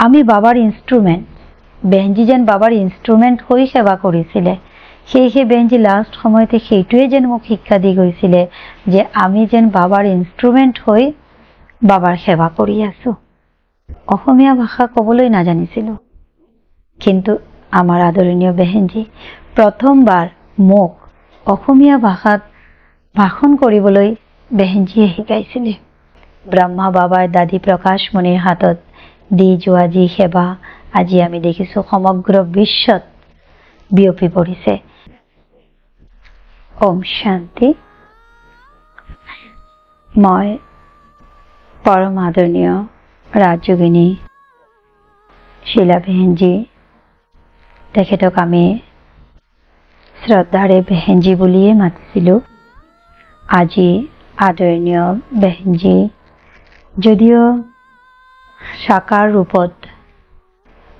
আমি বাবাৰ ইনস্ট্ৰুমেণ্ট, বেহেঞ্জি যেন বাবাৰ ইনস্ট্ৰুমেণ্ট হৈ সেৱা কৰিছিলে। সেয়েহে বেহেঞ্জি লাষ্ট সময়তে সেইটোৱে যেন মোক শিক্ষা দি গৈছিলে যে আমি যেন বাবাৰ ইনস্ট্ৰুমেণ্ট হৈ বাবাৰ সেৱা কৰি আছো। অসমীয়া ভাষা ক'বলৈ নাজানিছিলোঁ, কিন্তু আমাৰ আদৰণীয় বেহেঞ্জি প্ৰথমবাৰ মোক অসমীয়া ভাষাত ভাষণ কৰিবলৈ বেহেঞ্জিয়ে শিকাইছিলে। ব্ৰহ্মা বাবাই দাদী প্ৰকাশমণিৰ হাতত দি যোৱা যি সেৱা আজি আমি দেখিছোঁ সমগ্ৰ বিশ্বত বিয়পি পৰিছে। ওম শান্তি। মই পৰম আদৰণীয় ৰাজযোগিনী শিলা বেহেঞ্জি, তেখেতক আমি শ্ৰদ্ধাৰে বেহেঞ্জি বুলিয়ে মাতিছিলোঁ। আজি আদৰণীয় বেহেঞ্জি যদিও সাকাৰ ৰূপত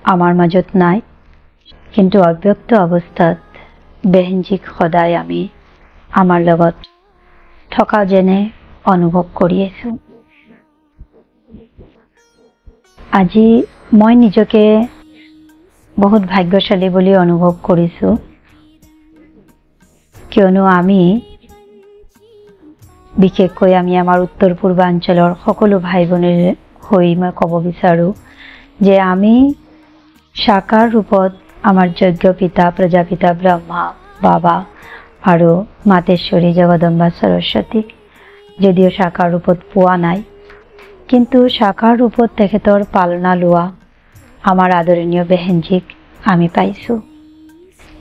আমাৰ মাজত নাই, কিন্তু অব্যক্ত অৱস্থাত বেহেঞ্জিক সদায় আমি আমাৰ লগত থকা যেনে অনুভৱ কৰি আছো। আজি মই নিজকে বহুত ভাগ্যশালী বুলি অনুভৱ কৰিছো, কিয়নো আমি বিশেষকৈ আমি আমাৰ উত্তৰ পূৰ্বাঞ্চলৰ সকলো ভাই ভনীৰ হৈ মই ক'ব বিচাৰোঁ যে আমি সাকাৰ ৰূপত আমাৰ যজ্ঞ পিতা প্ৰজাপিতা ব্ৰহ্মা বাবা আৰু মাতেশ্বৰী জগদম্বা সৰস্বতীক যদিও সাকাৰ ৰূপত পোৱা নাই, কিন্তু সাকাৰ ৰূপত তেখেতৰ পালনা লোৱা আমাৰ আদৰণীয় বেহেঞ্জিক আমি পাইছোঁ।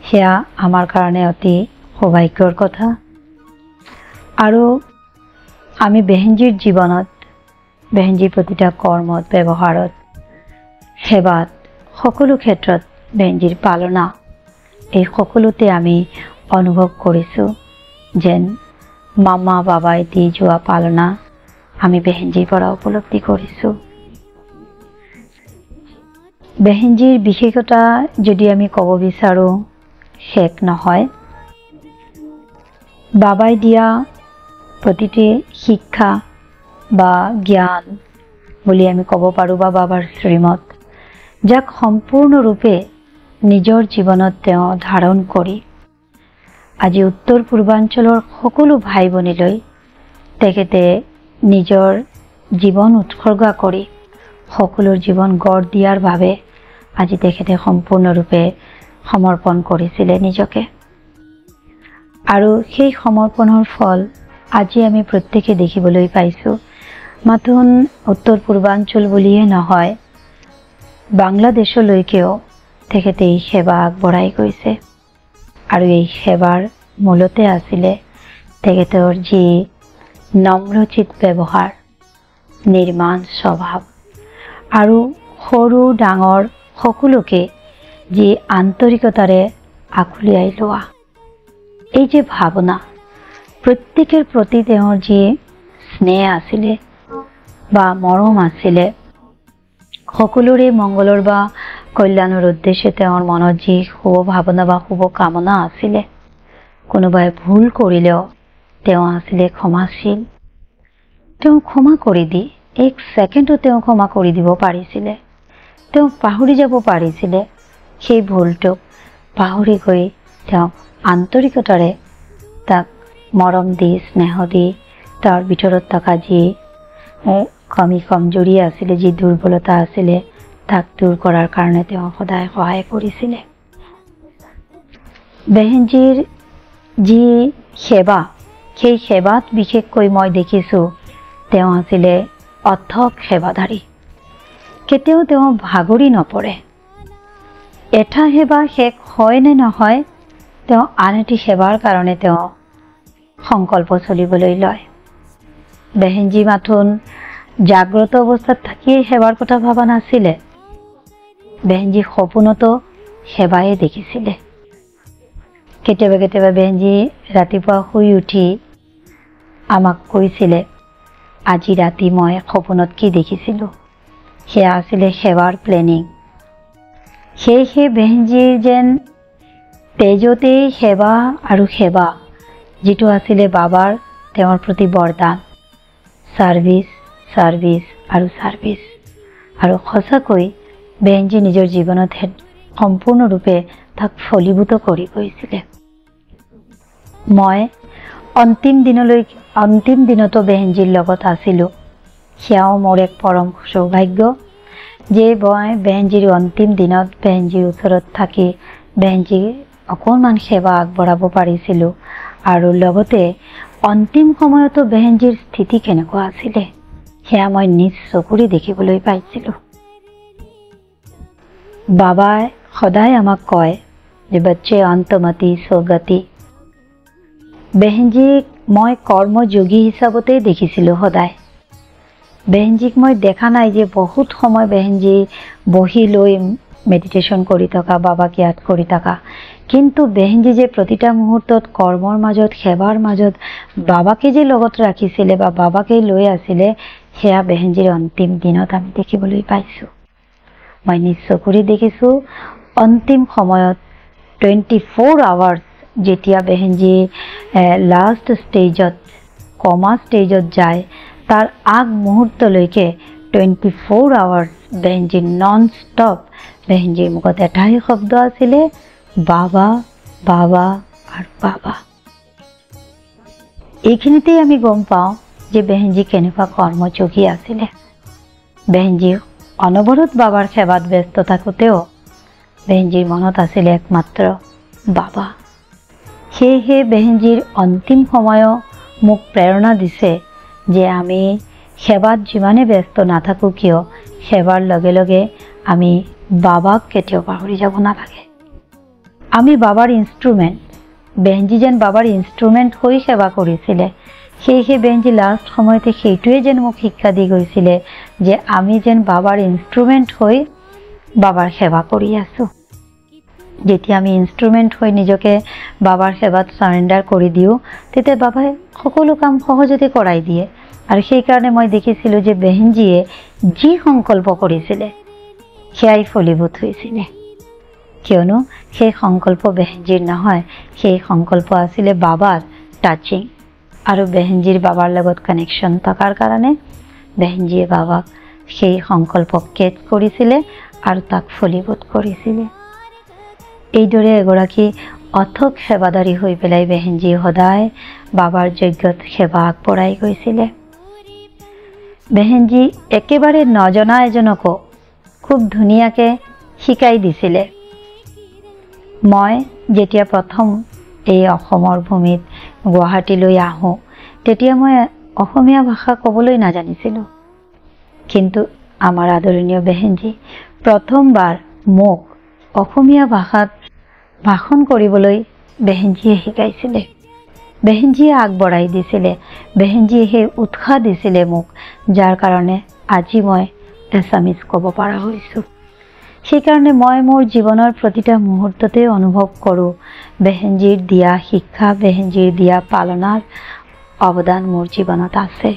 সেয়া আমাৰ কাৰণে অতি সৌভাগ্যৰ কথা। আৰু আমি বেহেঞ্জিৰ জীৱনত, বেহেঞ্জিৰ প্ৰতিটা কৰ্মত, ব্যৱহাৰত, সেৱাত, সকলো ক্ষেত্ৰত বেহেঞ্জিৰ পালনা, এই সকলোতে আমি অনুভৱ কৰিছোঁ যেন মামা বাবাই দি যোৱা পালনা আমি বেহেঞ্জিৰ পৰা উপলব্ধি কৰিছোঁ। বেহেঞ্জিৰ বিশেষতা যদি আমি ক'ব বিচাৰোঁ শেষ নহয়। বাবাই দিয়া প্ৰতিটি শিক্ষা বা জ্ঞান বুলি আমি ক'ব পাৰোঁ, বা বাবাৰ শ্ৰীমত, যাক সম্পূৰ্ণৰূপে নিজৰ জীৱনত তেওঁ ধাৰণ কৰি আজি উত্তৰ পূৰ্বাঞ্চলৰ সকলো ভাই ভনীলৈ তেখেতে নিজৰ জীৱন উৎসৰ্গা কৰি সকলোৰ জীৱন গঢ় দিয়াৰ বাবে আজি তেখেতে সম্পূৰ্ণৰূপে সমৰ্পণ কৰিছিলে নিজকে। আৰু সেই সমৰ্পণৰ ফল আজি আমি প্ৰত্যেকে দেখিবলৈ পাইছোঁ। মাথো উত্তৰ পূৰ্বাঞ্চল বুলিয়ে নহয়, বাংলাদেশলৈকেও তেখেতে এই সেৱা আগবঢ়াই গৈছে। আৰু এই সেৱাৰ মূলতে আছিলে তেখেতৰ যি নম্ৰচিত ব্যৱহাৰ, নিৰ্মাণ স্বভাৱ, আৰু সৰু ডাঙৰ সকলোকে যি আন্তৰিকতাৰে আঁকোৱালি লোৱা, এই যে ভাৱনা, প্ৰত্যেকৰ প্ৰতি তেওঁৰ যি স্নেহ আছিলে বা মৰম আছিলে, সকলোৰে মংগলৰ বা কল্যাণৰ উদ্দেশ্যে তেওঁৰ মনত যি শুভ ভাৱনা বা শুভ কামনা আছিলে, কোনোবাই ভুল কৰিলেও তেওঁ আছিলে ক্ষমাশীল। তেওঁ ক্ষমা কৰি দি এক ছেকেণ্ডত তেওঁ ক্ষমা কৰি দিব পাৰিছিলে। তেওঁ পাহৰি যাব পাৰিছিলে সেই ভুলটোক, পাহৰি গৈ তেওঁ আন্তৰিকতাৰে তাক মৰম দি স্নেহ দি তাৰ ভিতৰত থকা যি কমি কমজোৰি আছিলে, যি দুৰ্বলতা আছিলে, তাক দূৰ কৰাৰ কাৰণে তেওঁ সদায় সহায় কৰিছিলে। বেহেঞ্জিৰ যি সেৱা, সেই সেৱাত বিশেষকৈ মই দেখিছোঁ তেওঁ আছিলে অথক সেৱাধাৰী। কেতিয়াও তেওঁ ভাগৰি নপৰে। এটা সেৱা শেষ হয় নে নহয়, তেওঁ আন এটি সেৱাৰ কাৰণে তেওঁ সংকল্প চলিবলৈ লয়। বেহেঞ্জি মাথোন জাগ্ৰত অৱস্থাত থাকিয়ে সেৱাৰ কথা ভবা নাছিলে। বেহেঞ্জি সপোনতো সেৱাই দেখিছিলে। কেতিয়াবা কেতিয়াবা বেহেঞ্জি ৰাতিপুৱা শুই উঠি আমাক কৈছিলে, আজি ৰাতি মই সপোনত কি দেখিছিলোঁ, সেয়া আছিলে সেৱাৰ প্লেনিং। সেয়েহে বেহেঞ্জিৰ যেন তেজতেই সেৱা আৰু সেৱা, যিটো আছিলে বাবাৰ তেওঁৰ প্ৰতি বৰদান, ছাৰ্ভিচ ছাৰ্ভিচ আৰু ছাৰ্ভিচ। আৰু সঁচাকৈ বেহেনজী নিজৰ জীৱনত সম্পূৰ্ণৰূপে তাক ফলীভূত কৰি গৈছিলে। মই অন্তিম দিনতো বেহেনজীৰ লগত আছিলোঁ। সেয়াও মোৰ এক পৰম সৌভাগ্য যে মই বেহেনজীৰ অন্তিম দিনত বেহেনজীৰ ওচৰত থাকি বেহেনজীৰ অকণমান সেৱা আগবঢ়াব পাৰিছিলোঁ। আৰু লগতে অন্তিম সময়তো বেহেনজীৰ স্থিতি কেনেকুৱা আছিলে সেয়া মই নিজ চকুৰে দেখিবলৈ পাইছিলোঁ। বাবাই সদায় আমাক কয় যে বচ্চে অন্তমতি স্বগতি। বেহেনজীক মই কৰ্মযোগী হিচাপতেই দেখিছিলোঁ সদায়। বেহেনজীক মই দেখা নাই যে বহুত সময় বেহেনজী বহি লৈ মেডিটেশ্যন কৰি থকা, বাবাক ইয়াদ কৰি থকা, কিন্তু বেহেনজী যে প্ৰতিটা মুহূৰ্তত কৰ্মৰ মাজত, সেৱাৰ মাজত বাবাকে যে লগত ৰাখিছিলে বা বাবাকে লৈ আছিলে, সেয়া বেহেনজীৰ অন্তিম দিনত আমি দেখিবলৈ পাইছোঁ। মই নিজ চকুৰে দেখিছোঁ অন্তিম সময়ত 24 আৱাৰ্ছ যেতিয়া বেহেনজী লাষ্ট ষ্টেজত, কমা ষ্টেজত যায়, তাৰ আগ মুহূৰ্তলৈকে 24 আৱাৰ্ছ বেহেনজীৰ নন ষ্টপ বেহেনজীৰ মুখত এটাই শব্দ আছিলে, বাবা বাবা আৰু বাবা। এইখিনিতেই আমি গম পাওঁ যে বেহেনজী কেনেকুৱা কৰ্মযোগী আছিলে। বেহেনজী অনবৰত বাবাৰ সেৱাত ব্যস্ত থাকোঁতেও বেহেনজীৰ মনত আছিলে একমাত্ৰ বাবা। সেয়েহে বেহেনজীৰ অন্তিম সময়ো মোক প্ৰেৰণা দিছে যে আমি সেৱাত যিমানে ব্যস্ত নাথাকোঁ কিয়, সেৱাৰ লগে লগে আমি বাবাক কেতিয়াও পাহৰি যাব নালাগে। আমি বাবাৰ ইনষ্ট্ৰুমেণ্ট। বেহেনজী যেন বাবাৰ ইনষ্ট্ৰুমেণ্ট হৈ সেৱা কৰিছিলে। সেয়েহে বেহেনজী লাষ্ট সময়তে সেইটোৱে যেন মোক শিক্ষা দি গৈছিলে যে আমি যেন বাবাৰ ইনষ্ট্ৰুমেণ্ট হৈ বাবাৰ সেৱা কৰি আছোঁ। যেতিয়া আমি ইনষ্ট্ৰুমেণ্ট হৈ নিজকে বাবাৰ সেৱাত চাৰেণ্ডাৰ কৰি দিওঁ, তেতিয়া বাবাই সকলো কাম সহজতে কৰাই দিয়ে। আৰু সেইকাৰণে মই দেখিছিলোঁ যে বেহেনজীয়ে যি সংকল্প কৰিছিলে সেয়াই ফলীভূত হৈছিলে। কিয়নো সেই সংকল্প বেহেনজীৰ নহয়, সেই সংকল্প আছিলে বাবাৰ টাচিং। আৰু বেহেনজীৰ বাবাৰ লগত কানেকশ্যন থকাৰ কাৰণে বেহেনজীয়ে বাবাক সেই সংকল্প কেচ কৰিছিলে আৰু তাক ফলীভূত কৰিছিলে। এইদৰে এগৰাকী অথক সেৱাদাৰী হৈ পেলাই বেহেনজীয়ে সদায় বাবাৰ যজ্ঞত সেৱা আগবঢ়াই গৈছিলে। বেহেনজী একেবাৰে নজনা এজনকো খুব ধুনীয়াকৈ শিকাই দিছিলে। মই যেতিয়া প্ৰথম এই অসমৰ ভূমিত গুৱাহাটীলৈ আহোঁ, তেতিয়া মই অসমীয়া ভাষা ক'বলৈ নাজানিছিলোঁ। কিন্তু আমাৰ আদৰণীয় বেহেনজী প্ৰথমবাৰ মোক অসমীয়া ভাষাত ভাষণ কৰিবলৈ বেহেনজীয়ে শিকাইছিলে। বেহেনজীয়ে আগবঢ়াই দিছিলে, বেহেনজীয়ে সেই উৎসাহ দিছিলে মোক, যাৰ কাৰণে আজি মই এছামিজ ক'ব পৰা হৈছোঁ। সেইকাৰণে মই মোৰ জীৱনৰ প্ৰতিটা মুহূৰ্ততে অনুভৱ কৰোঁ বেহেনজীৰ দিয়া শিক্ষা, বেহেনজীৰ দিয়া পালনাৰ অৱদান মোৰ জীৱনত আছে।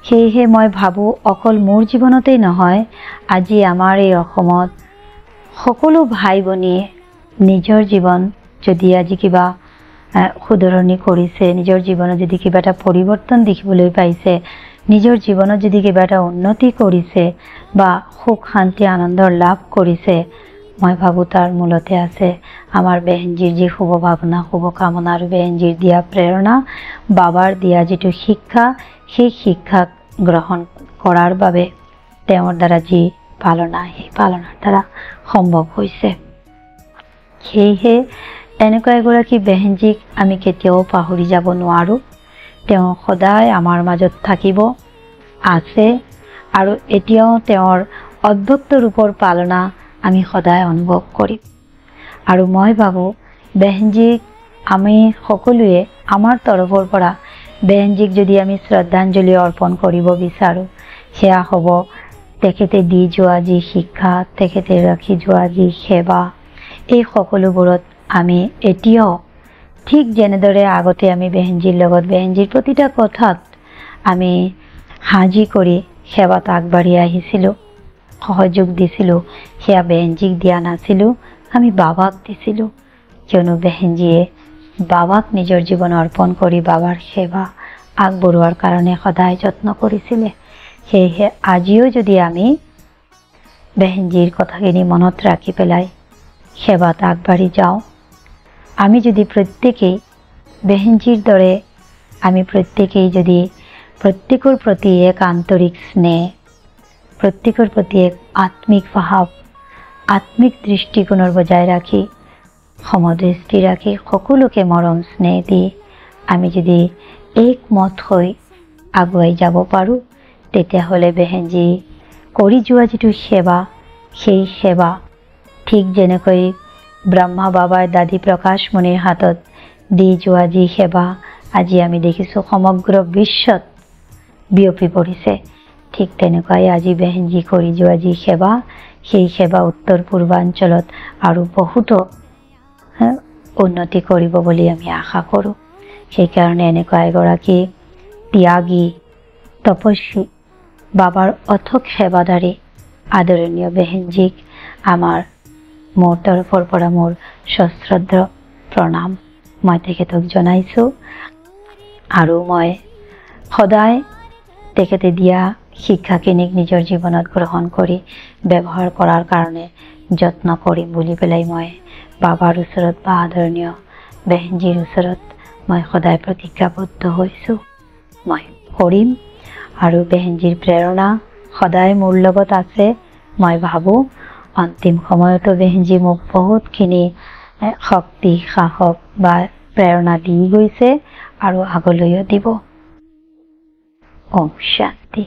সেয়েহে মই ভাবোঁ অকল মোৰ জীৱনতেই নহয়, আজি আমাৰ এই অসমত সকলো ভাই ভনীয়ে নিজৰ জীৱন যদি আজি কিবা শুধৰণি কৰিছে, নিজৰ জীৱনত যদি কিবা এটা পৰিৱৰ্তন দেখিবলৈ পাইছে, নিজৰ জীৱনত যদি কিবা এটা উন্নতি কৰিছে বা সুখ শান্তি আনন্দৰ লাভ কৰিছে, মই ভাবোঁ তাৰ মূলতে আছে আমাৰ বেহেনজীৰ যি শুভভাৱনা, শুভকামনা আৰু বেহেনজীৰ দিয়া প্ৰেৰণা, বাবাৰ দিয়া যিটো শিক্ষা, সেই শিক্ষাক গ্ৰহণ কৰাৰ বাবে তেওঁৰ দ্বাৰা যি পালনা, সেই পালনাৰ দ্বাৰা সম্ভৱ হৈছে। সেয়েহে এনেকুৱা এগৰাকী বেহেনজীক আমি কেতিয়াও পাহৰি যাব নোৱাৰোঁ। তেওঁ সদায় আমাৰ মাজত থাকিব, আছে, আৰু এতিয়াও তেওঁৰ অব্যক্ত ৰূপৰ পালনা আমি সদায় অনুভৱ কৰিম। আৰু মই ভাবোঁ বেহেনজীক আমি সকলোৱে আমাৰ তৰফৰ পৰা বেহেনজীক যদি আমি শ্ৰদ্ধাঞ্জলি অৰ্পণ কৰিব বিচাৰোঁ, সেয়া হ'ব তেখেতে দি যোৱা যি শিক্ষা, তেখেতে ৰাখি যোৱা যি সেৱা, এই সকলোবোৰত আমি এতিয়াও ঠিক যেনেদৰে আগতে আমি বেহেনজীৰ লগত বেহেনজীৰ প্ৰতিটা কথাত আমি হাজি কৰি সেৱাত আগবাঢ়ি আহিছিলোঁ, সহযোগ দিছিলোঁ, সেয়া বেহেনজীক দিয়া নাছিলোঁ, আমি বাবাক দিছিলোঁ। কিয়নো বেহেনজীয়ে বাবাক নিজৰ জীৱন অৰ্পণ কৰি বাবাৰ সেৱা আগবঢ়োৱাৰ কাৰণে সদায় যত্ন কৰিছিলে। সেয়েহে আজিও যদি আমি বেহেনজিৰ কথাখিনি মনত ৰাখি পেলাই সেৱাত আগবাঢ়ি যাওঁ। আমি যদি প্ৰত্যেকেই বেহেনজিৰ দৰে আমি প্ৰত্যেকেই যদি প্ৰত্যেকৰ প্ৰতি এক আন্তৰিক স্নেহ, প্ৰত্যেকৰ প্ৰতি এক আত্মিক ভাৱ, আত্মিক দৃষ্টিকোণৰ বজাই ৰাখি সমদৃষ্টি ৰাখি সকলোকে মৰম স্নেহ দি আমি যদি একমত হৈ আগুৱাই যাব পাৰোঁ, তেতিয়াহ'লে বেহেনজি কৰি যোৱা যিটো সেৱা, সেই সেৱা ঠিক যেনেকৈ ব্ৰহ্মা বাবাৰ দাদী প্ৰকাশ মুনিৰ হাতত দি যোৱা যি সেৱা আজি আমি দেখিছোঁ সমগ্ৰ বিশ্বত বিয়পি পৰিছে, ঠিক তেনেকুৱাই আজি বেহেনজি কৰি যোৱা যি সেৱা, সেই সেৱা উত্তৰ পূৰ্বাঞ্চলত আৰু বহুতো উন্নতি কৰিব বুলি আমি আশা কৰোঁ। সেইকাৰণে এনেকুৱা এগৰাকী ত্যাগী তপস্বী বাবাৰ অথক সেৱাদাৰী আদৰণীয় বেহেনজিক মোৰ তৰফৰ পৰা মোৰ সশ্ৰদ্ধ প্ৰণাম মই তেখেতক জনাইছোঁ। আৰু মই সদায় তেখেতে দিয়া শিক্ষাখিনিক নিজৰ জীৱনত গ্ৰহণ কৰি ব্যৱহাৰ কৰাৰ কাৰণে যত্ন কৰিম বুলি পেলাই মই বাবাৰ ওচৰত বা আদৰণীয় বেহেনজিৰ ওচৰত মই সদায় প্ৰতিজ্ঞাবদ্ধ হৈছোঁ। মই কৰিম আৰু বেহেনজিৰ প্ৰেৰণা সদায় মোৰ লগত আছে। মই ভাবোঁ অন্তিম সময়তো বেহেনজি মোক বহুতখিনি শক্তি, সাহস বা প্ৰেৰণা দি গৈছে আৰু আগলৈও দিব। ওম শান্তি।